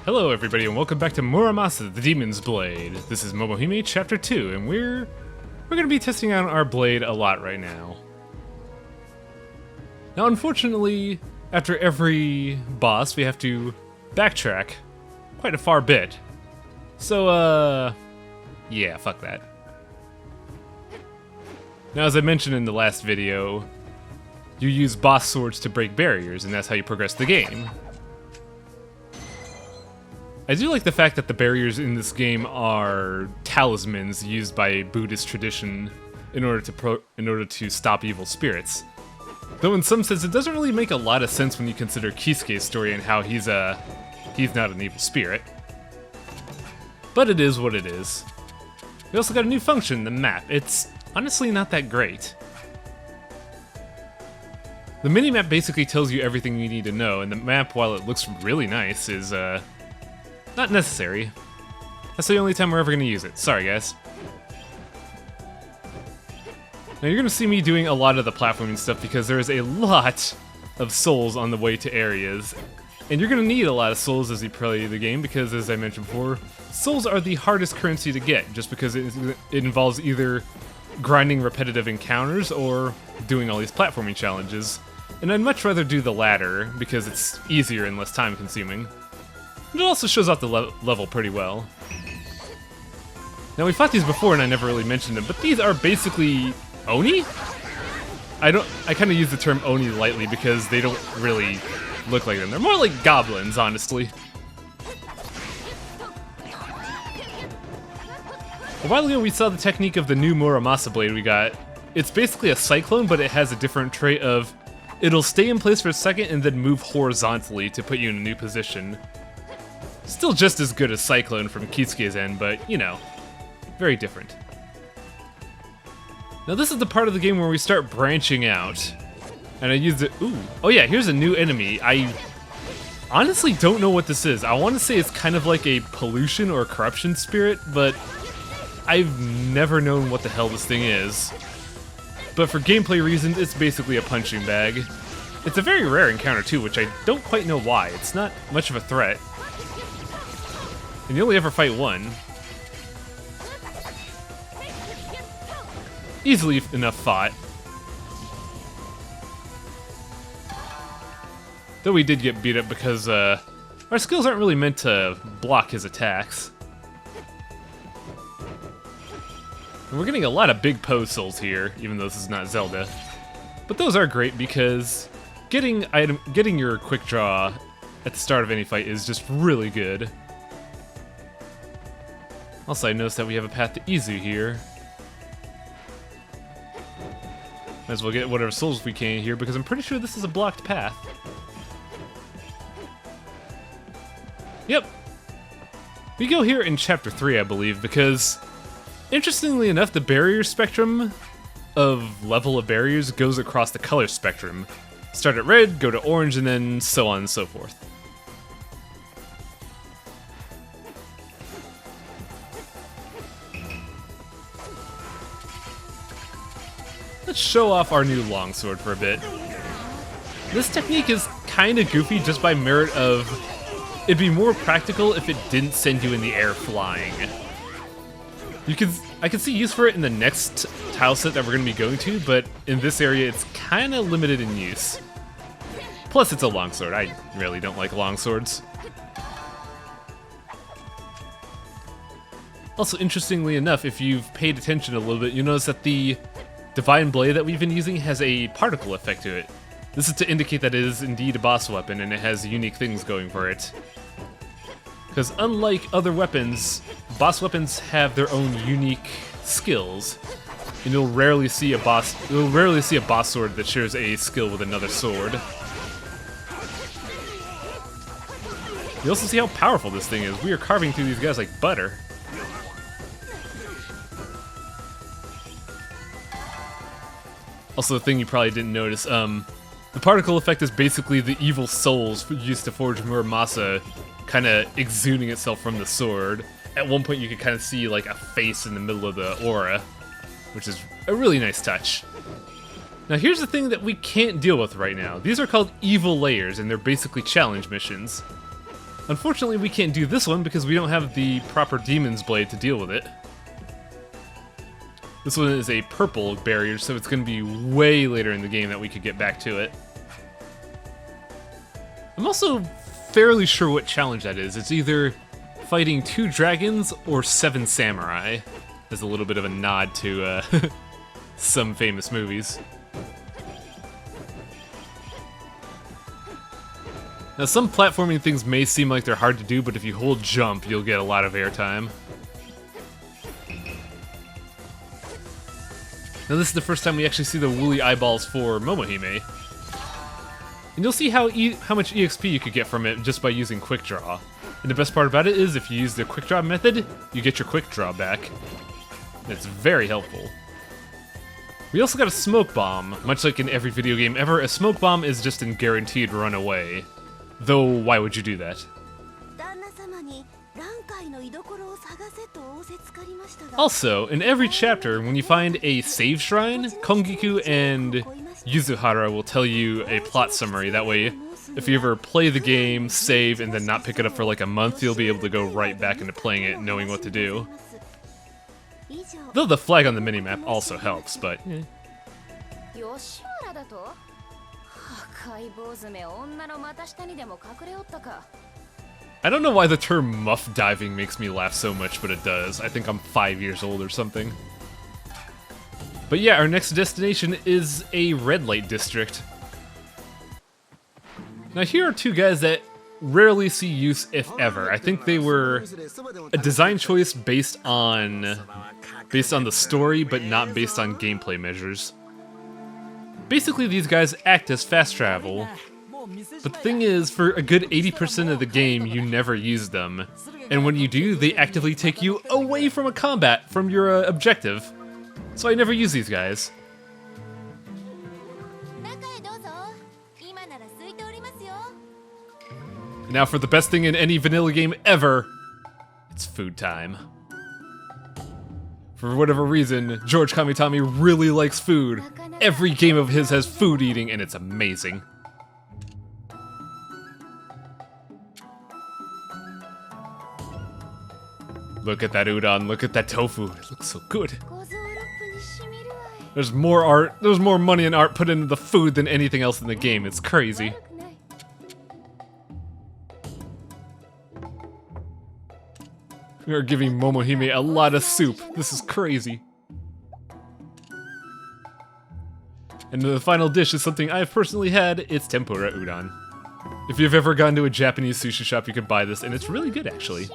Hello everybody and welcome back to Muramasa, the Demon's Blade. This is Momohime Chapter 2 and we're going to be testing out our blade a lot right now. Now unfortunately, after every boss we have to backtrack quite a far bit. So yeah, fuck that. Now as I mentioned in the last video, you use boss swords to break barriers and that's how you progress the game. I do like the fact that the barriers in this game are talismans used by Buddhist tradition in order to stop evil spirits. Though in some sense it doesn't really make a lot of sense when you consider Kisuke's story and how he's not an evil spirit. But it is what it is. We also got a new function, the map. It's honestly not that great. The minimap basically tells you everything you need to know, and the map, while it looks really nice, is not necessary. That's the only time we're ever going to use it. Sorry, guys. Now, you're going to see me doing a lot of the platforming stuff because there is a lot of souls on the way to areas. And you're going to need a lot of souls as you play the game because, as I mentioned before, souls are the hardest currency to get just because it involves either grinding repetitive encounters or doing all these platforming challenges. And I'd much rather do the latter because it's easier and less time consuming. It also shows off the level pretty well. Now we fought these before and I never really mentioned them, but these are basically Oni? I kind of use the term Oni lightly because they don't really look like them. They're more like goblins, honestly. A while ago we saw the technique of the new Muramasa blade we got. It's basically a cyclone, but it has a different trait of it'll stay in place for a second and then move horizontally to put you in a new position. Still just as good as Cyclone from Kisuke's end, but, you know, very different. Now this is the part of the game where we start branching out. And I use it. Ooh. Oh yeah, here's a new enemy. I honestly don't know what this is. I want to say it's kind of like a pollution or corruption spirit, but I've never known what the hell this thing is. But for gameplay reasons, it's basically a punching bag. It's a very rare encounter too, which I don't quite know why. It's not much of a threat. And you only ever fight one. Easily enough fought. Though we did get beat up because our skills aren't really meant to block his attacks. And we're getting a lot of big pose souls here, even though this is not Zelda. But those are great because getting your quick draw at the start of any fight is just really good. Also, I noticed that we have a path to Izu here. Might as well get whatever souls we can here, because I'm pretty sure this is a blocked path. Yep. We go here in Chapter 3, I believe, because, interestingly enough, the barrier spectrum of level of barriers goes across the color spectrum. Start at red, go to orange, and then so on and so forth. Let's show off our new longsword for a bit. This technique is kinda goofy just by merit of it'd be more practical if it didn't send you in the air flying. I could see use for it in the next tile set that we're gonna be going to, but in this area it's kinda limited in use. Plus it's a longsword, I really don't like longswords. Also, interestingly enough, if you've paid attention a little bit, you'll notice that the Divine Blade that we've been using has a particle effect to it. This is to indicate that it is indeed a boss weapon and it has unique things going for it. Because unlike other weapons, boss weapons have their own unique skills. And you'll rarely see a boss sword that shares a skill with another sword. You also see how powerful this thing is. We are carving through these guys like butter. Also, the thing you probably didn't notice, the particle effect is basically the evil souls used to forge Muramasa kind of exuding itself from the sword. At one point you could kind of see like a face in the middle of the aura, which is a really nice touch. Now here's the thing that we can't deal with right now. These are called evil layers and they're basically challenge missions. Unfortunately, we can't do this one because we don't have the proper Demon's Blade to deal with it. This one is a purple barrier, so it's going to be way later in the game that we could get back to it. I'm also fairly sure what challenge that is. It's either fighting 2 dragons or 7 samurai. As a little bit of a nod to some famous movies. Now, some platforming things may seem like they're hard to do, but if you hold jump, you'll get a lot of airtime. Now, this is the first time we actually see the woolly eyeballs for Momohime. And you'll see how much EXP you could get from it just by using Quick Draw. And the best part about it is, if you use the Quick Draw method, you get your Quick Draw back. And it's very helpful. We also got a Smoke Bomb. Much like in every video game ever, a Smoke Bomb is just a guaranteed runaway. Though, why would you do that? Also, in every chapter, when you find a save shrine, Kongiku and Yuzuhara will tell you a plot summary. That way, if you ever play the game, save, and then not pick it up for like a month, you'll be able to go right back into playing it, knowing what to do. Though the flag on the minimap also helps, but... I don't know why the term muff diving makes me laugh so much, but it does. I think I'm 5 years old or something. But yeah, our next destination is a red light district. Now here are 2 guys that rarely see use, if ever. I think they were a design choice based on the story, but not based on gameplay measures. Basically, these guys act as fast travel. But the thing is, for a good 80% of the game, you never use them. And when you do, they actively take you away from a combat, from your objective. So I never use these guys. Now for the best thing in any vanilla game ever, it's food time. For whatever reason, George Kamitami really likes food. Every game of his has food eating, and it's amazing. Look at that udon, look at that tofu, it looks so good. There's more art, there's more money and art put into the food than anything else in the game, it's crazy. We are giving Momohime a lot of soup, this is crazy. And the final dish is something I've personally had, it's tempura udon. If you've ever gone to a Japanese sushi shop, you can buy this, and it's really good actually.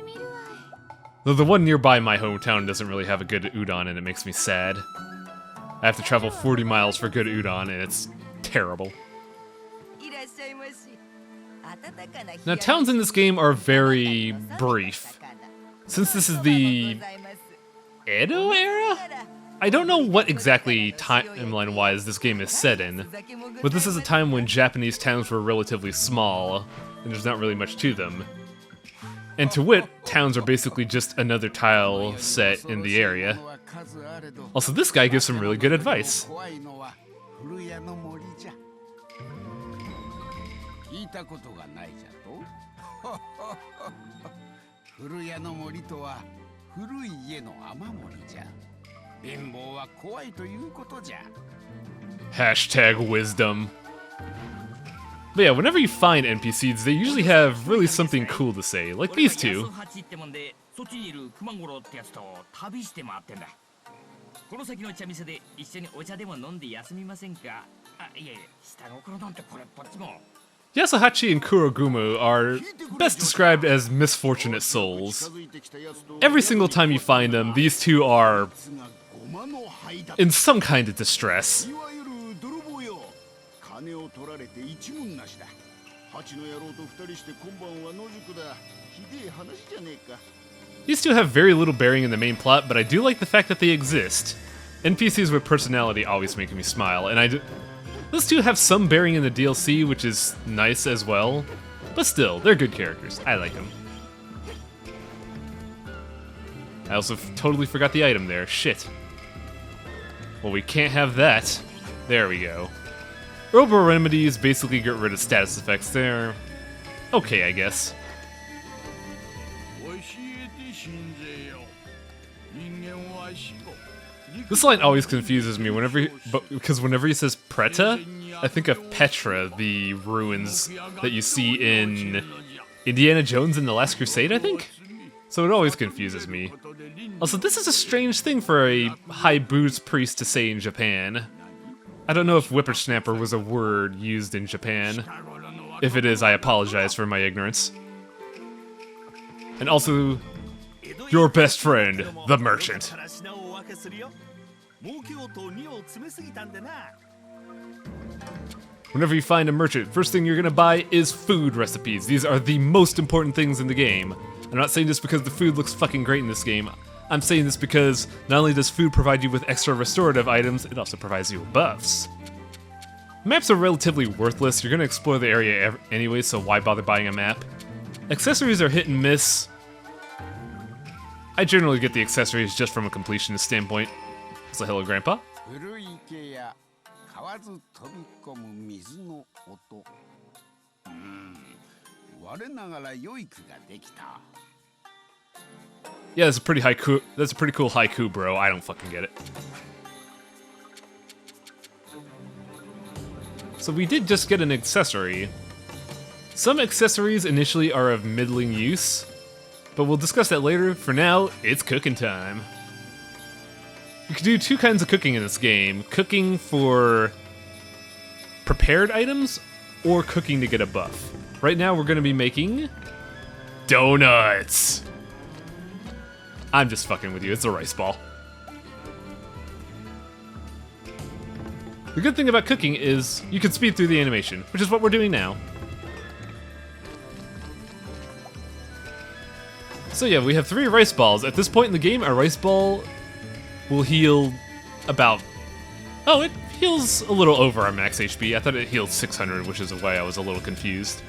Though the one nearby my hometown doesn't really have a good udon, and it makes me sad. I have to travel 40 miles for good udon, and it's terrible. Now, towns in this game are very brief. Since this is the Edo era? I don't know what exactly timeline-wise this game is set in, but this is a time when Japanese towns were relatively small, and there's not really much to them. And to wit, towns are basically just another tile set in the area. Also, this guy gives some really good advice. Hashtag wisdom. But yeah, whenever you find NPCs, they usually have really something cool to say, like these two. Yasuhachi and Kurogumu are best described as misfortunate souls. Every single time you find them, these two are in some kind of distress. These two have very little bearing in the main plot, but I do like the fact that they exist. NPCs with personality always make me smile, and those two have some bearing in the DLC, which is nice as well. But still, they're good characters. I like them. I also totally forgot the item there. Shit. Well, we can't have that. There we go. Herbal remedies basically get rid of status effects. They're okay, I guess. This line always confuses me because whenever he says Preta, I think of Petra, the ruins that you see in Indiana Jones and the Last Crusade, I think? So it always confuses me. Also, this is a strange thing for a high booze priest to say in Japan. I don't know if whippersnapper was a word used in Japan. If it is, I apologize for my ignorance. And also, your best friend, the merchant. Whenever you find a merchant, first thing you're gonna buy is food recipes. These are the most important things in the game. I'm not saying this because the food looks fucking great in this game. I'm saying this because not only does food provide you with extra restorative items, it also provides you with buffs. Maps are relatively worthless. You're gonna explore the area anyway, so why bother buying a map? Accessories are hit and miss. I generally get the accessories just from a completionist standpoint. So hello, Grandpa. Yeah, that's a pretty haiku. That's a pretty cool haiku, bro. I don't fucking get it. So we did just get an accessory. Some accessories initially are of middling use, but we'll discuss that later. For now, it's cooking time. You can do two kinds of cooking in this game. Cooking for prepared items, or cooking to get a buff. Right now we're gonna be making donuts. I'm just fucking with you, it's a rice ball. The good thing about cooking is you can speed through the animation, which is what we're doing now. So yeah, we have 3 rice balls. At this point in the game, our rice ball will heal about... Oh, it heals a little over our max HP. I thought it healed 600, which is why I was a little confused.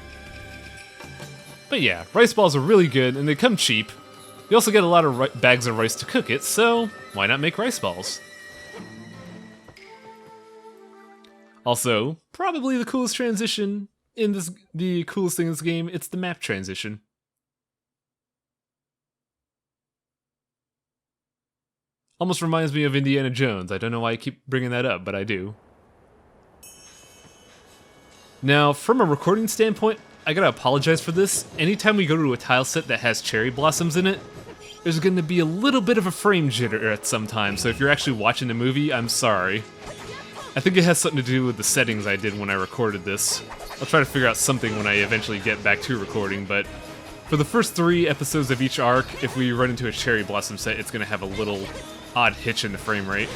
But yeah, rice balls are really good, and they come cheap. You also get a lot of bags of rice to cook it, so why not make rice balls? Also, probably the coolest transition in this, the coolest thing in this game, it's the map transition. Almost reminds me of Indiana Jones. I don't know why I keep bringing that up, but I do. Now, from a recording standpoint, I gotta apologize for this. Anytime we go to a tile set that has cherry blossoms in it, there's gonna be a little bit of a frame jitter at some time, so if you're actually watching the movie, I'm sorry. I think it has something to do with the settings I did when I recorded this. I'll try to figure out something when I eventually get back to recording, but for the first 3 episodes of each arc, if we run into a cherry blossom set, it's gonna have a little odd hitch in the frame rate.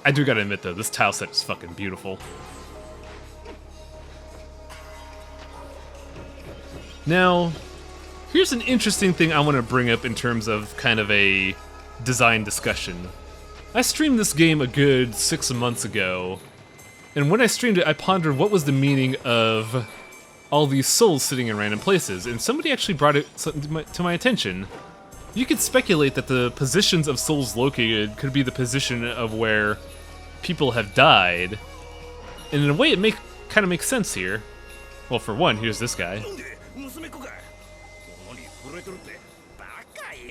I do gotta admit though, this tile set is fucking beautiful. Now, here's an interesting thing I want to bring up in terms of kind of a design discussion. I streamed this game a good 6 months ago, and when I streamed it, I pondered what was the meaning of all these souls sitting in random places, and somebody actually brought it to my attention. You could speculate that the positions of souls located could be the position of where people have died, and in a way it kind of makes sense here. Well, for one, here's this guy.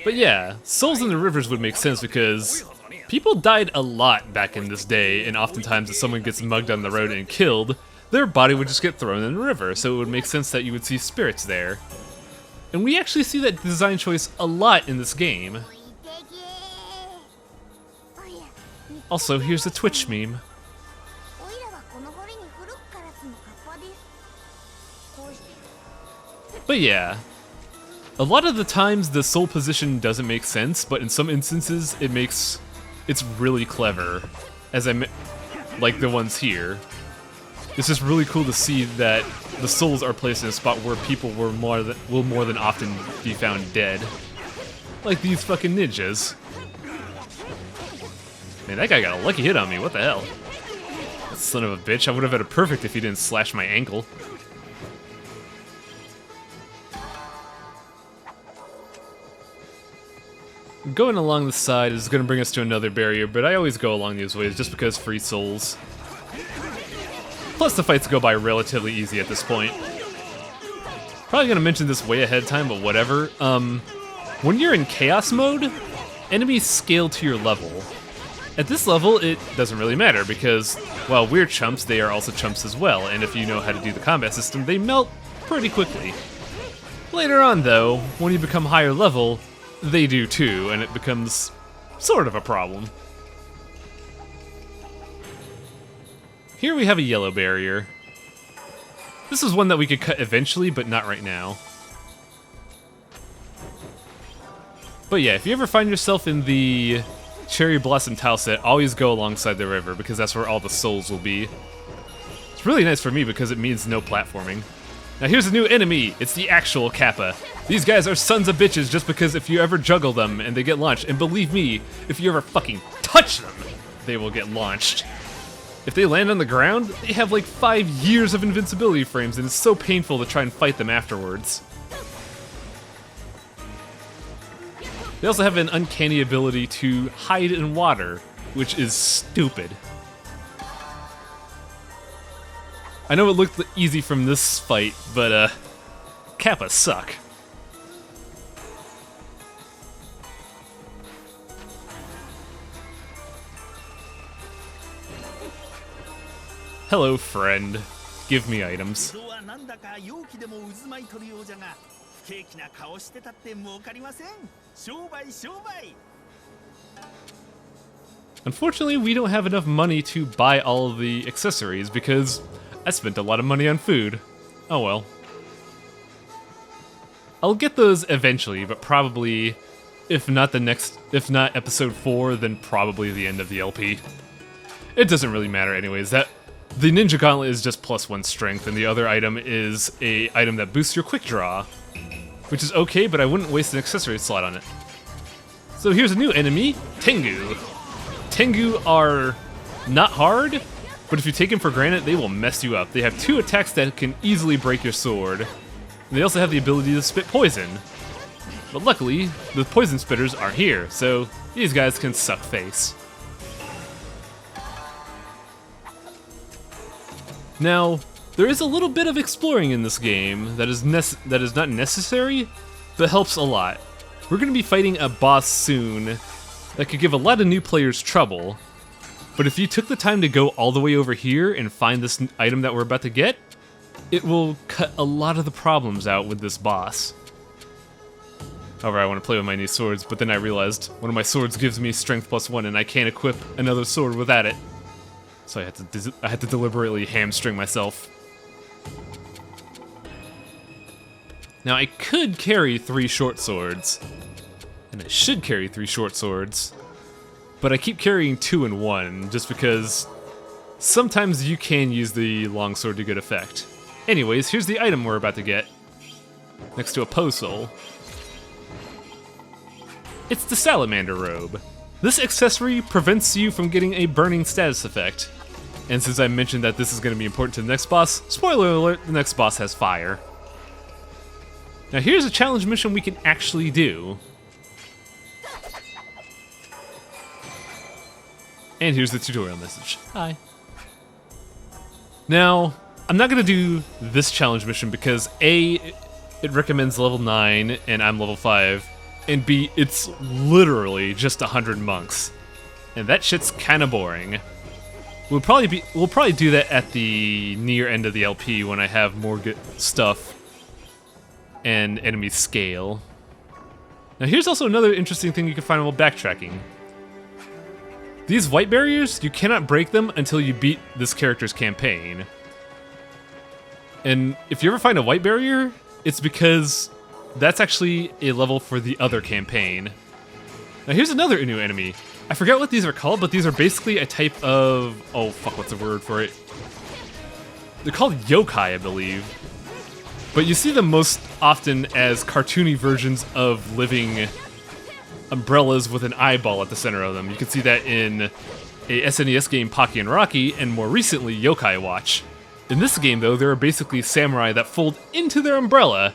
But yeah, souls in the rivers would make sense because people died a lot back in this day, and oftentimes if someone gets mugged on the road and killed, their body would just get thrown in the river, so it would make sense that you would see spirits there. And we actually see that design choice a lot in this game. Also, here's a Twitch meme. But yeah, a lot of the times the soul position doesn't make sense, but in some instances it's really clever, like the ones here. It's just really cool to see that the souls are placed in a spot where people will more than often be found dead. Like these fucking ninjas. Man, that guy got a lucky hit on me, what the hell? That son of a bitch, I would have had it perfect if he didn't slash my ankle. Going along the side is going to bring us to another barrier, but I always go along these ways just because free souls. Plus the fights go by relatively easy at this point. Probably going to mention this way ahead of time, but whatever. When you're in chaos mode, enemies scale to your level. At this level, it doesn't really matter because, while we're chumps, they are also chumps as well, and if you know how to do the combat system, they melt pretty quickly. Later on, though, when you become higher level, they do too, and it becomes sort of a problem. Here we have a yellow barrier. This is one that we could cut eventually, but not right now. But yeah, if you ever find yourself in the Cherry Blossom tile set, always go alongside the river, because that's where all the souls will be. It's really nice for me because it means no platforming. Now here's a new enemy, it's the actual Kappa. These guys are sons of bitches just because if you ever juggle them and they get launched, and believe me, if you ever fucking touch them, they will get launched. If they land on the ground, they have like 5 years of invincibility frames and it's so painful to try and fight them afterwards. They also have an uncanny ability to hide in water, which is stupid. I know it looked easy from this fight, but Kappa suck. Hello, friend. Give me items. Unfortunately, we don't have enough money to buy all of the accessories because I spent a lot of money on food. Oh well. I'll get those eventually, but probably, if not episode 4, then probably the end of the LP. It doesn't really matter anyways. The Ninja Gauntlet is just +1 strength, and the other item is a item that boosts your quick draw, which is okay, but I wouldn't waste an accessory slot on it. So here's a new enemy, Tengu. Tengu are not hard, but if you take them for granted, they will mess you up. They have 2 attacks that can easily break your sword. And they also have the ability to spit poison. But luckily, the poison spitters are here, so these guys can suck face. Now, there is a little bit of exploring in this game that is not necessary, but helps a lot. We're going to be fighting a boss soon that could give a lot of new players trouble, but if you took the time to go all the way over here and find this item that we're about to get, it will cut a lot of the problems out with this boss. However, I want to play with my new swords, but then I realized one of my swords gives me strength +1 and I can't equip another sword without it. So I had to deliberately hamstring myself. Now I could carry 3 short swords, and I should carry 3 short swords, but I keep carrying 2 and 1 just because sometimes you can use the longsword to good effect. Anyways, here's the item we're about to get, next to a Poe Soul. It's the Salamander Robe. This accessory prevents you from getting a burning status effect. And since I mentioned that this is going to be important to the next boss, spoiler alert, the next boss has fire. Now here's a challenge mission we can actually do. And here's the tutorial message. Hi. Now, I'm not going to do this challenge mission because A, it recommends level 9 and I'm level 5, and B, it's literally just 100 monks. And that shit's kinda boring. We'll probably do that at the near end of the LP when I have more good stuff and enemies scale. Now here's also another interesting thing you can find while backtracking. These white barriers, you cannot break them until you beat this character's campaign. And if you ever find a white barrier, it's because that's actually a level for the other campaign. Now here's another new enemy. I forget what these are called, but these are basically a type of... oh fuck, what's the word for it? They're called yokai, I believe. But you see them most often as cartoony versions of living umbrellas with an eyeball at the center of them. You can see that in a SNES game, Pocky and Rocky, and more recently, Yokai Watch. In this game, though, there are basically samurai that fold into their umbrella,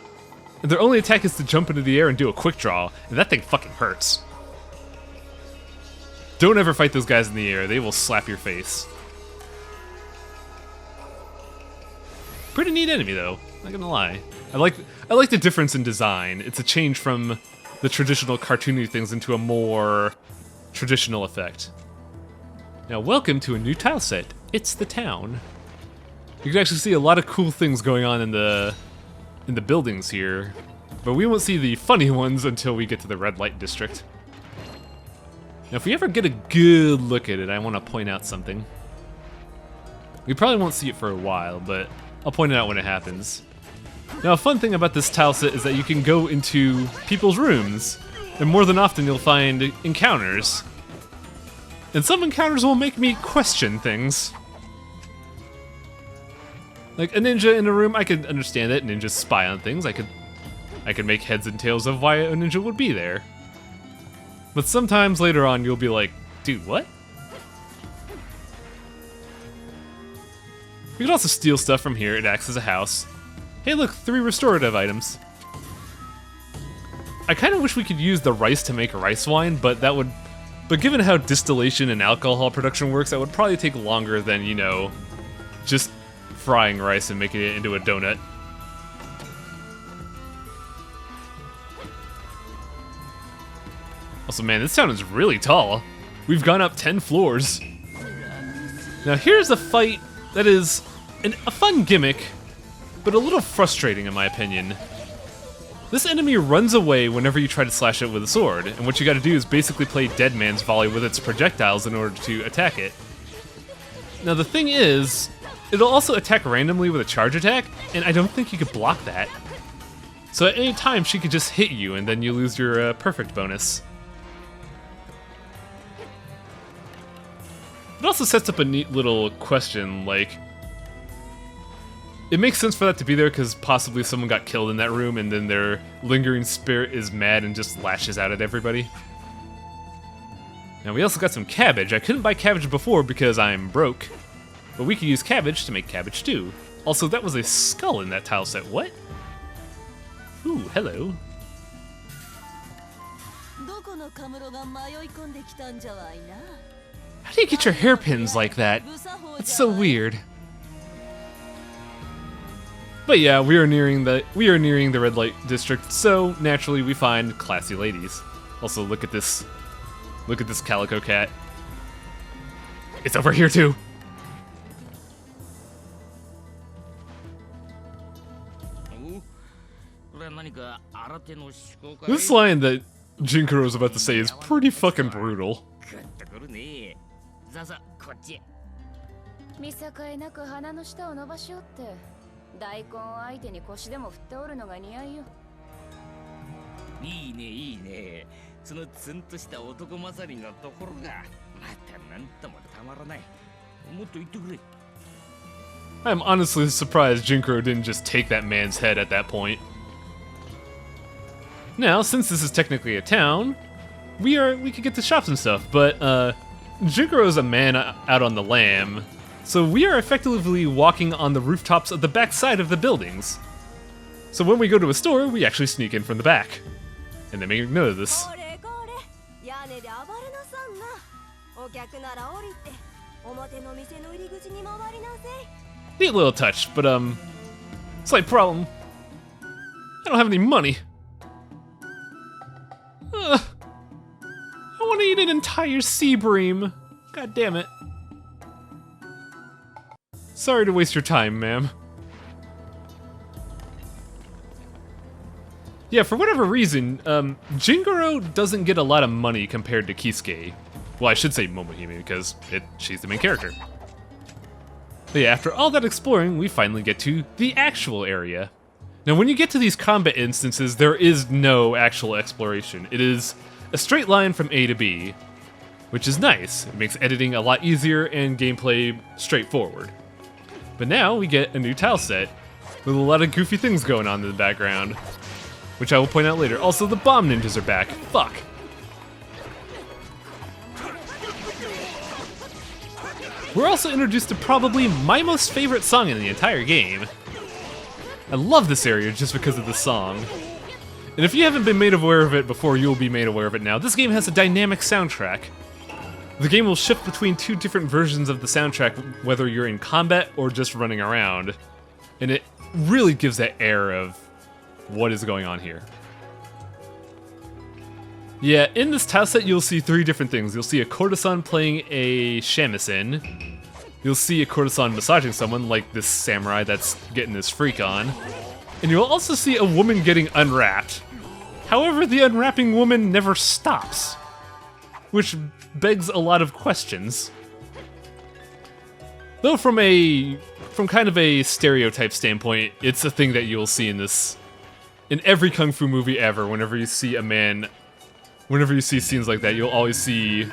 and their only attack is to jump into the air and do a quick draw, and that thing fucking hurts. Don't ever fight those guys in the air. They will slap your face. Pretty neat enemy though, not gonna lie. I like the difference in design. It's a change from the traditional cartoony things into a more traditional effect. Now welcome to a new tile set. It's the town. You can actually see a lot of cool things going on in the buildings here, but we won't see the funny ones until we get to the red light district. Now if we ever get a good look at it, I want to point out something. We probably won't see it for a while, but I'll point it out when it happens. Now, a fun thing about this tile set is that you can go into people's rooms, and more than often you'll find encounters. And some encounters will make me question things. Like a ninja in a room, I could understand it. Ninjas spy on things. I could make heads and tails of why a ninja would be there. But sometimes later on you'll be like, dude, what? You can also steal stuff from here. It acts as a house. Hey look, 3 restorative items. I kind of wish we could use the rice to make rice wine, but given how distillation and alcohol production works, that would probably take longer than, you know, just frying rice and making it into a donut. Also, man, this town is really tall. We've gone up 10 floors. Now here's a fight that is a fun gimmick, but a little frustrating in my opinion. This enemy runs away whenever you try to slash it with a sword, and what you gotta do is basically play Dead Man's Volley with its projectiles in order to attack it. Now the thing is, it'll also attack randomly with a charge attack, and I don't think you could block that. So at any time she could just hit you and then you lose your perfect bonus. It also sets up a neat little question, like, it makes sense for that to be there because possibly someone got killed in that room and then their lingering spirit is mad and just lashes out at everybody. Now we also got some cabbage. I couldn't buy cabbage before because I'm broke, but we can use cabbage to make cabbage stew. Also, that was a skull in that tile set. What? Ooh, hello. How do you get your hairpins like that? That's so weird. But yeah, we are nearing the red light district, so naturally we find classy ladies. Also, look at this calico cat. It's over here too. This line that Jinkuro was about to say is pretty fucking brutal. I'm honestly surprised Jinkuro didn't just take that man's head at that point. Now, since this is technically a town, we could get to shops and stuff, but Jinkuro's a man out on the lam, so we are effectively walking on the rooftops of the back side of the buildings. So when we go to a store, we actually sneak in from the back. And they make note of this. Neat little touch, but slight problem. I don't have any money. I want to eat an entire sea bream. God damn it. Sorry to waste your time, ma'am. Yeah, for whatever reason, Jinkuro doesn't get a lot of money compared to Kisuke. Well, I should say Momohime because she's the main character. But yeah, after all that exploring, we finally get to the actual area. Now, when you get to these combat instances, there is no actual exploration. It is a straight line from A to B, which is nice. It makes editing a lot easier and gameplay straightforward. But now we get a new tile set with a lot of goofy things going on in the background, which I will point out later. Also, the bomb ninjas are back. Fuck. We're also introduced to probably my most favorite song in the entire game. I love this area just because of the song. And if you haven't been made aware of it before, you'll be made aware of it now. This game has a dynamic soundtrack. The game will shift between two different versions of the soundtrack, whether you're in combat or just running around. And it really gives that air of what is going on here. Yeah, in this tile set you'll see three different things. You'll see a courtesan playing a shamisen. You'll see a courtesan massaging someone, like this samurai that's getting his freak on. And you'll also see a woman getting unwrapped. However, the unwrapping woman never stops, which begs a lot of questions. Though from kind of a stereotype standpoint, it's a thing that you'll see in every kung fu movie ever. Whenever you see scenes like that, you'll always see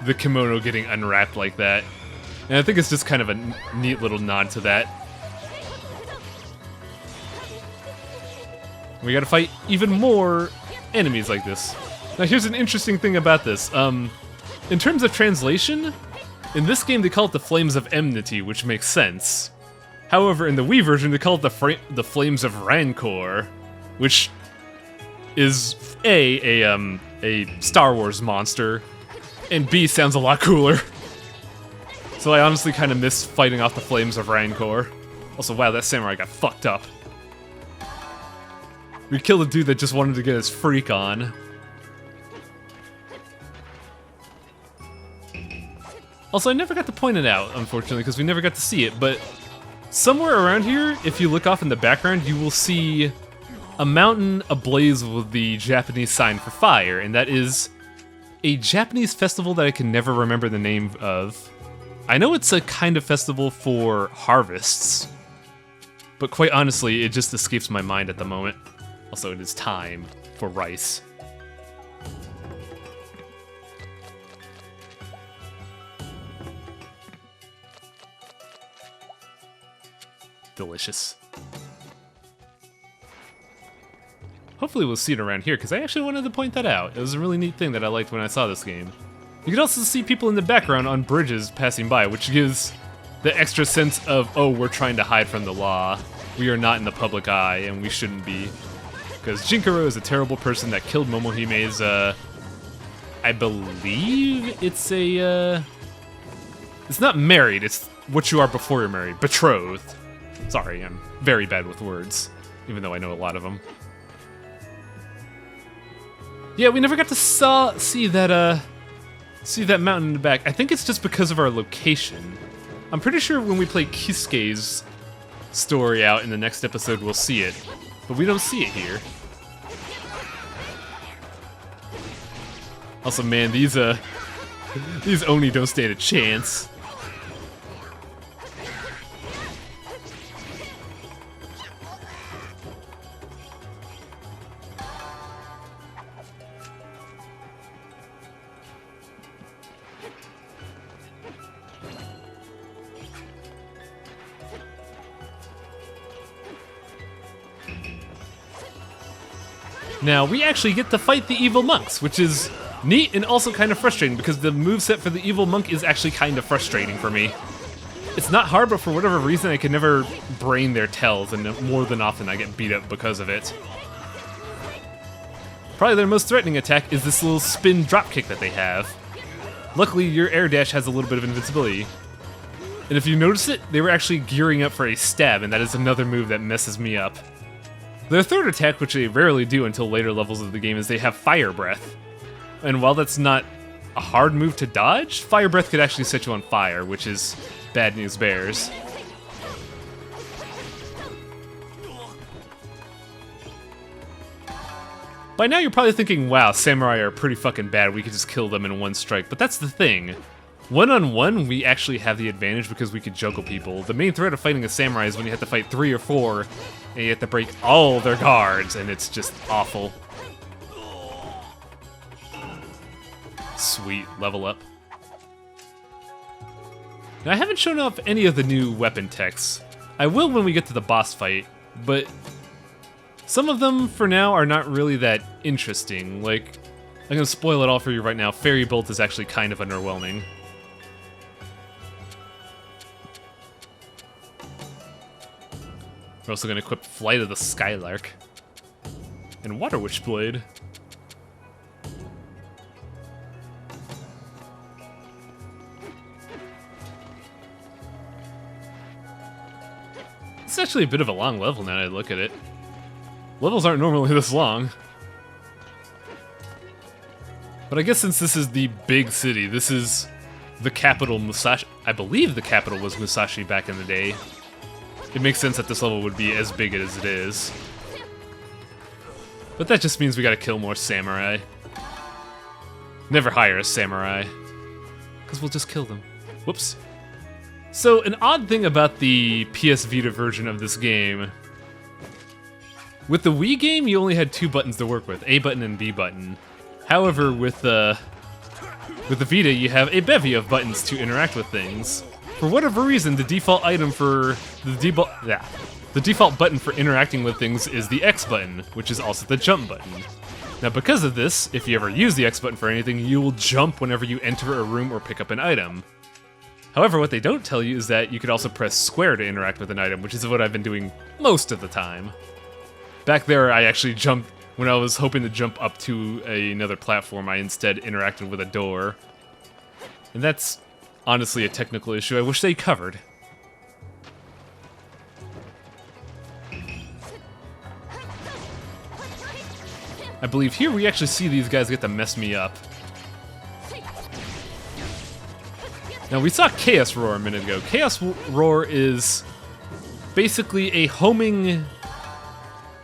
the kimono getting unwrapped like that. And I think it's just kind of a neat little nod to that. We gotta fight even more enemies like this. Now here's an interesting thing about this. In terms of translation, in this game they call it the Flames of Enmity, which makes sense. However, in the Wii version they call it the Flames of Rancor, which is a Star Wars monster, and B, sounds a lot cooler. So I honestly kind of miss fighting off the Flames of Rancor. Also, wow, that samurai got fucked up. We killed a dude that just wanted to get his freak on. Also, I never got to point it out, unfortunately, because we never got to see it, but somewhere around here, if you look off in the background, you will see a mountain ablaze with the Japanese sign for fire, and that is a Japanese festival that I can never remember the name of. I know it's a kind of festival for harvests, but quite honestly, it just escapes my mind at the moment. Also, it is time for rice. Delicious. Hopefully we'll see it around here, because I actually wanted to point that out. It was a really neat thing that I liked when I saw this game. You can also see people in the background on bridges passing by, which gives the extra sense of, oh, we're trying to hide from the law. We are not in the public eye, and we shouldn't be. Because Jinkuro is a terrible person that killed Momohime's, I believe it's it's not married, it's what you are before you're married. Betrothed. Sorry, I'm very bad with words, even though I know a lot of them. Yeah, we never got to see that mountain in the back. I think it's just because of our location. I'm pretty sure when we play Kisuke's story out in the next episode, we'll see it. But we don't see it here. Also, man, these Oni don't stand a chance. Now, we actually get to fight the evil monks, which is neat and also kind of frustrating, because the moveset for the evil monk is actually kind of frustrating for me. It's not hard, but for whatever reason, I can never brain their tells, and more than often I get beat up because of it. Probably their most threatening attack is this little spin dropkick that they have. Luckily, your air dash has a little bit of invincibility. And if you notice it, they were actually gearing up for a stab, and that is another move that messes me up. Their third attack, which they rarely do until later levels of the game, is they have Fire Breath. And while that's not a hard move to dodge, Fire Breath could actually set you on fire, which is bad news bears. By now you're probably thinking, wow, samurai are pretty fucking bad, we could just kill them in one strike, but that's the thing. One-on-one, we actually have the advantage because we could juggle people. The main threat of fighting a samurai is when you have to fight 3 or 4, and you have to break all their guards, and it's just awful. Sweet, level up. Now, I haven't shown off any of the new weapon techs. I will when we get to the boss fight, but some of them, for now, are not really that interesting. Like, I'm gonna spoil it all for you right now. Fairy Bolt is actually kind of underwhelming. We're also going to equip Flight of the Skylark and Water Witch Blade. It's actually a bit of a long level now that I look at it. Levels aren't normally this long. But I guess since this is the big city, this is the capital Musashi. I believe the capital was Musashi back in the day. It makes sense that this level would be as big as it is. But that just means we gotta kill more samurai. Never hire a samurai. Because we'll just kill them. Whoops. So, an odd thing about the PS Vita version of this game. With the Wii game, you only had 2 buttons to work with, A button and B button. However, with the Vita, you have a bevy of buttons to interact with things. For whatever reason, the default item for the default button for interacting with things is the X button, which is also the jump button. Now, because of this, if you ever use the X button for anything, you will jump whenever you enter a room or pick up an item. However, what they don't tell you is that you could also press square to interact with an item, which is what I've been doing most of the time. Back there, I actually jumped. When I was hoping to jump up to another platform, I instead interacted with a door. And that's honestly a technical issue I wish they covered. I believe here we actually see these guys get to mess me up. Now, we saw Chaos Roar a minute ago. Chaos Roar is basically a homing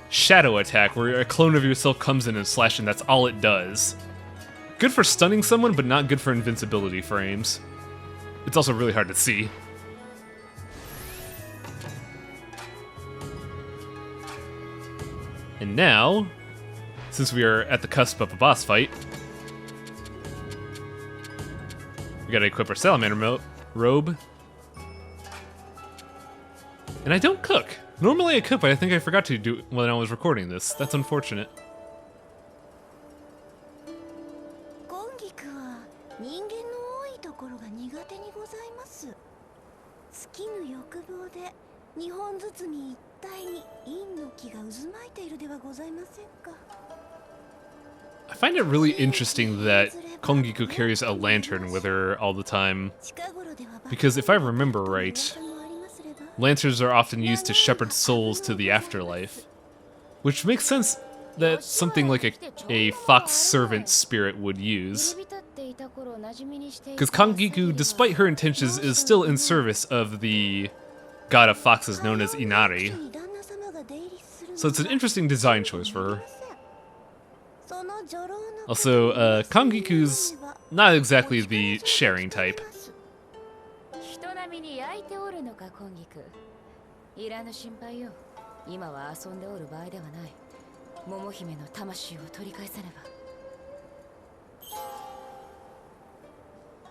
shadow attack where a clone of yourself comes in and slashes, and that's all it does. Good for stunning someone, but not good for invincibility frames. It's also really hard to see. And now, since we are at the cusp of a boss fight, we gotta equip our salamander robe. And I don't cook. Normally I cook, but I think I forgot to do it when I was recording this. That's unfortunate. I find it really interesting that Kongiku carries a lantern with her all the time. Because if I remember right, lanterns are often used to shepherd souls to the afterlife. Which makes sense that something like a fox servant spirit would use. Because Kongiku, despite her intentions, is still in service of the god of foxes known as Inari. So it's an interesting design choice for her. Also, Kongiku's not exactly the sharing type.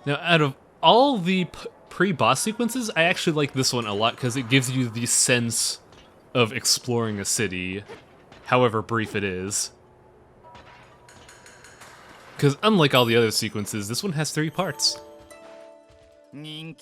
Now, out of all the pre-boss sequences, I actually like this one a lot because it gives you the sense of exploring a city, however brief it is. Because unlike all the other sequences, this one has 3 parts. Now,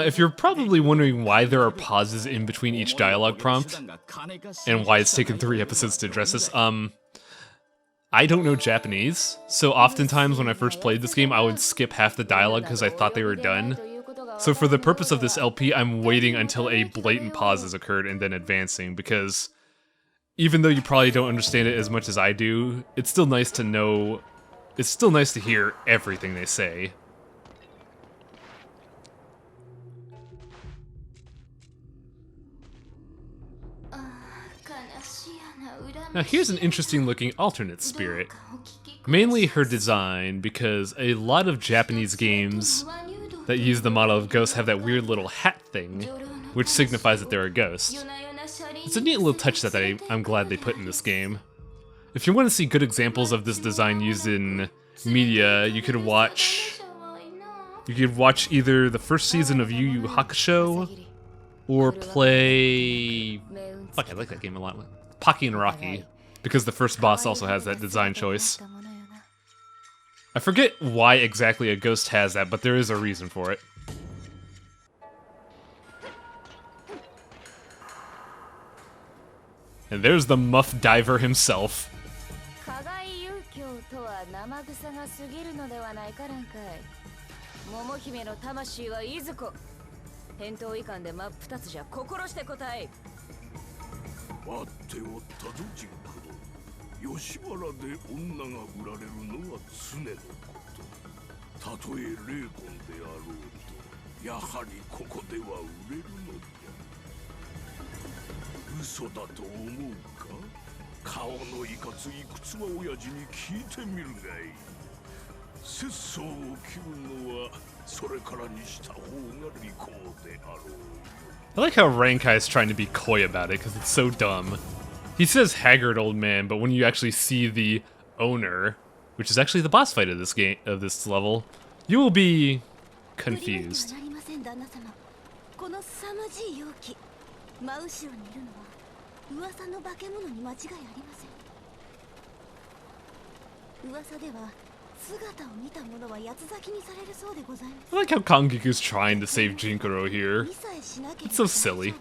if you're probably wondering why there are pauses in between each dialogue prompt, and why it's taken 3 episodes to address this, I don't know Japanese, so oftentimes when I first played this game, I would skip half the dialogue because I thought they were done. So for the purpose of this LP, I'm waiting until a blatant pause has occurred and then advancing, because even though you probably don't understand it as much as I do, it's still nice to know, it's still nice to hear everything they say. Now here's an interesting looking alternate spirit. Mainly her design, because a lot of Japanese games that use the model of ghosts have that weird little hat thing, which signifies that they're a ghost. It's a neat little touch that I'm glad they put in this game. If you want to see good examples of this design used in media, you could watch either the first season of Yu Yu Hakusho, or play... Fuck, I like that game a lot. Pocky and Rocky, because the first boss also has that design choice. I forget why exactly a ghost has that, but there is a reason for it. And there's the muff diver himself. I like how Rankai is trying to be coy about it because it's so dumb. He says haggard old man, but when you actually see the owner, which is actually the boss fight of this game, of this level, you will be confused. I like how Kangiku's trying to save Jinkuro here. It's so silly.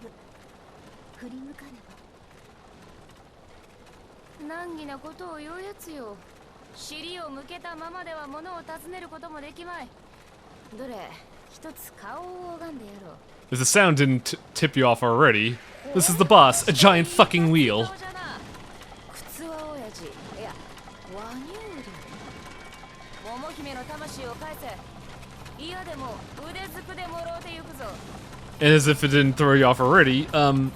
If the sound didn't tip you off already, this is the boss, a giant fucking wheel. And as if it didn't throw you off already,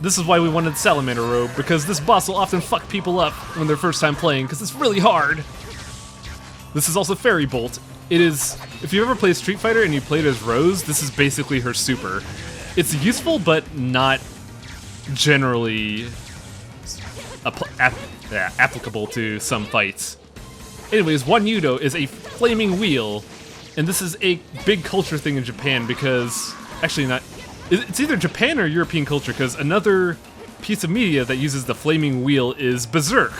this is why we wanted Salamander Robe, because this boss will often fuck people up when they're first time playing, because it's really hard. This is also Fairy Bolt. It is, if you ever played Street Fighter and you played as Rose, this is basically her super. It's useful, but not generally applicable to some fights. Anyways, Wudo is a flaming wheel, and this is a big culture thing in Japan because, actually not, it's either Japan or European culture, because another piece of media that uses the flaming wheel is Berserk.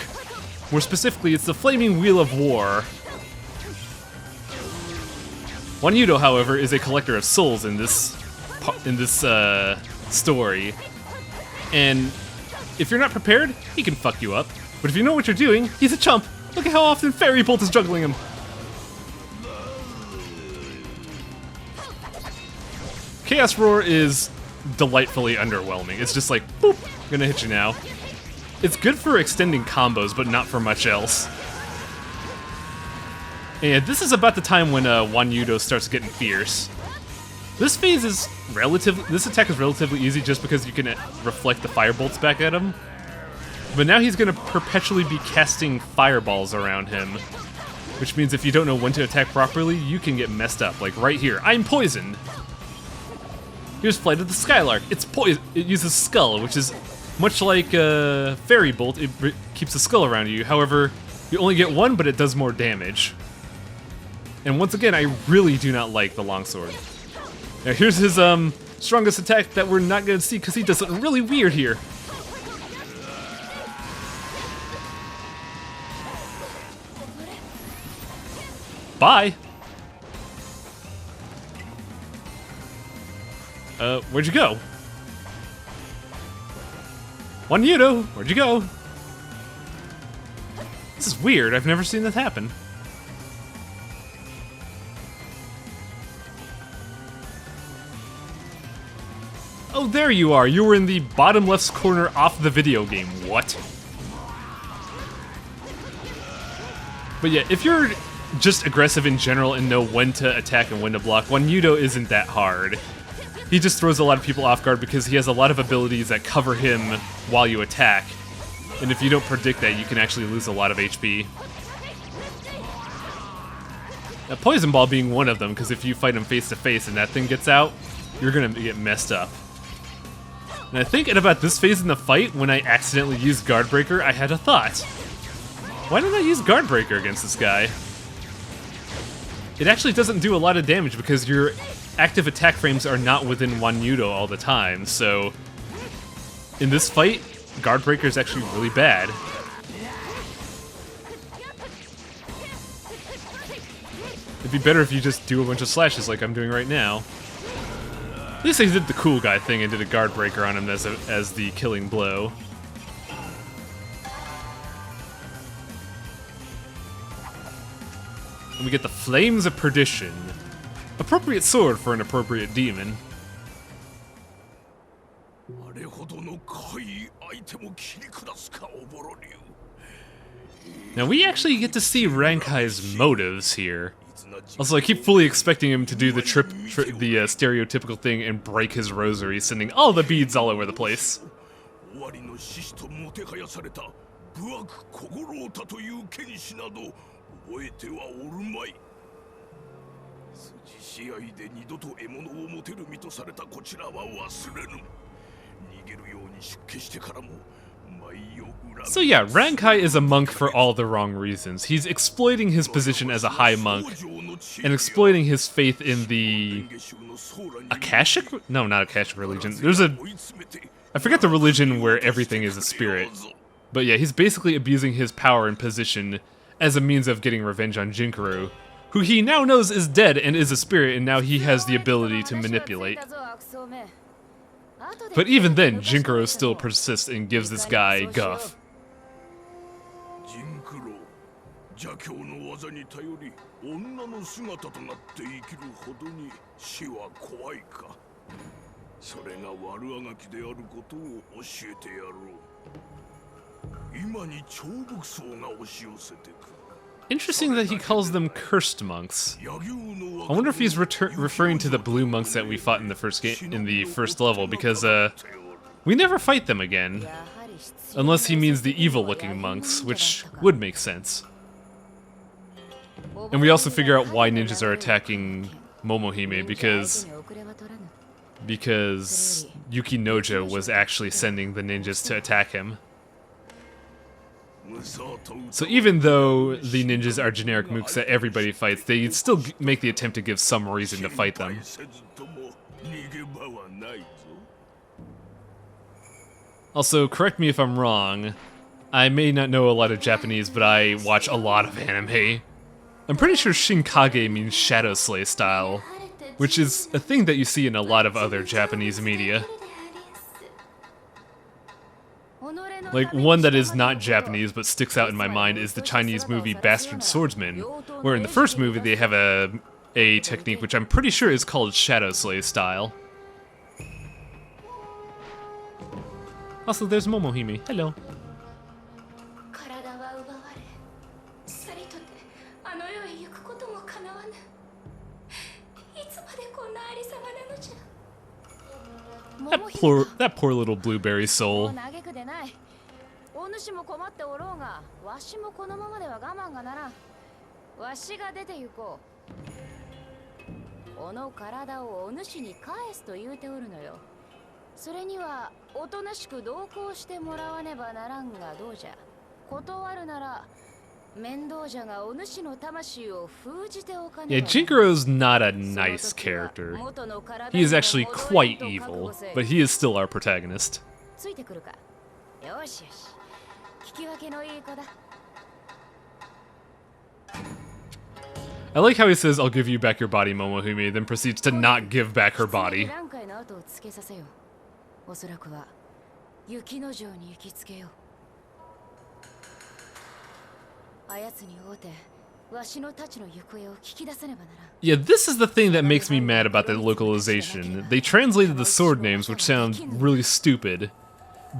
More specifically, it's the flaming wheel of war. Wudo, however, is a collector of souls in this story, and if you're not prepared, he can fuck you up. But if you know what you're doing, he's a chump. Look at how often Fairy Bolt is juggling him. Chaos Roar is delightfully underwhelming. It's just like, boop, I'm gonna hit you now. It's good for extending combos, but not for much else. And this is about the time when Wudo starts getting fierce. This phase is this attack is relatively easy just because you can reflect the fire bolts back at him. But now he's gonna perpetually be casting fireballs around him, which means if you don't know when to attack properly, you can get messed up. Like right here, I'm poisoned. Here's Flight of the Skylark. It's poison. It uses Skull, which is much like Fairy Bolt. It keeps a skull around you. However, you only get one, but it does more damage. And once again, I really do not like the longsword. Now here's his strongest attack that we're not gonna see because he does something really weird here. Bye. Where'd you go? Wudo, where'd you go? This is weird. I've never seen this happen. Oh, there you are. You were in the bottom left corner off the video game. What? But yeah, if you're just aggressive in general and know when to attack and when to block, Wudo isn't that hard. He just throws a lot of people off guard because he has a lot of abilities that cover him while you attack. And if you don't predict that, you can actually lose a lot of HP. Now, Poison Ball being one of them, because if you fight him face to face and that thing gets out, you're gonna get messed up. And I think at about this phase in the fight, when I accidentally used Guard Breaker, I had a thought. Why didn't I use Guard Breaker against this guy? It actually doesn't do a lot of damage because your active attack frames are not within Wudo all the time, so in this fight, Guard Breaker is actually really bad. It'd be better if you just do a bunch of slashes like I'm doing right now. At least they did the cool guy thing and did a Guard Breaker on him as the killing blow. And we get the Flames of Perdition. Appropriate sword for an appropriate demon. Now we actually get to see Rankai's motives here. Also, I keep fully expecting him to do the stereotypical thing and break his rosary, sending all the beads all over the place. So yeah, Rankai is a monk for all the wrong reasons. He's exploiting his position as a high monk, and exploiting his faith in the Akashic? No, not Akashic religion. There's a... I forget the religion where everything is a spirit. But yeah, he's basically abusing his power and position as a means of getting revenge on Jinkuro, who he now knows is dead and is a spirit, and now he has the ability to manipulate. But even then, Jinkuro still persists and gives this guy guff. Interesting that he calls them cursed monks. I wonder if he's referring to the blue monks that we fought in the first level, because we never fight them again, unless he means the evil-looking monks, which would make sense. And we also figure out why ninjas are attacking Momohime, because Yukinojo was actually sending the ninjas to attack him. So even though the ninjas are generic mooks that everybody fights, they still make the attempt to give some reason to fight them. Also, correct me if I'm wrong, I may not know a lot of Japanese, but I watch a lot of anime. I'm pretty sure Shinkage means Shadow Slay style, which is a thing that you see in a lot of other Japanese media. Like, one that is not Japanese but sticks out in my mind is the Chinese movie Bastard Swordsman, where in the first movie they have a technique which I'm pretty sure is called Shadow Slay style. Also, there's Momohime. Hello. That poor little blueberry soul. Yeah, Jinkuro's not a nice character. He is actually quite evil, but he is still our protagonist. I like how he says, "I'll give you back your body, Momohime," then proceeds to not give back her body. Yeah, this is the thing that makes me mad about the localization. They translated the sword names, which sound really stupid.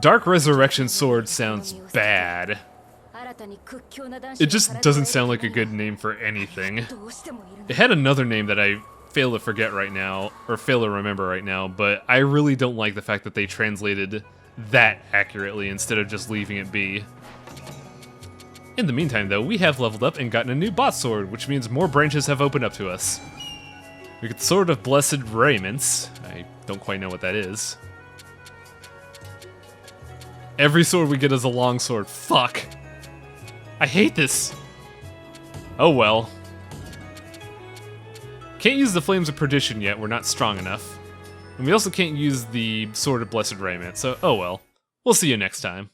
Dark Resurrection Sword sounds bad. It just doesn't sound like a good name for anything. It had another name that I fail to forget right now, or fail to remember right now, but I really don't like the fact that they translated that accurately instead of just leaving it be. In the meantime, though, we have leveled up and gotten a new boss sword, which means more branches have opened up to us. We get the Sword of Blessed Raiments. I don't quite know what that is. Every sword we get is a long sword. Fuck. I hate this. Oh well. Can't use the Flames of Perdition yet, we're not strong enough. And we also can't use the Sword of Blessed Raiment, so oh well. We'll see you next time.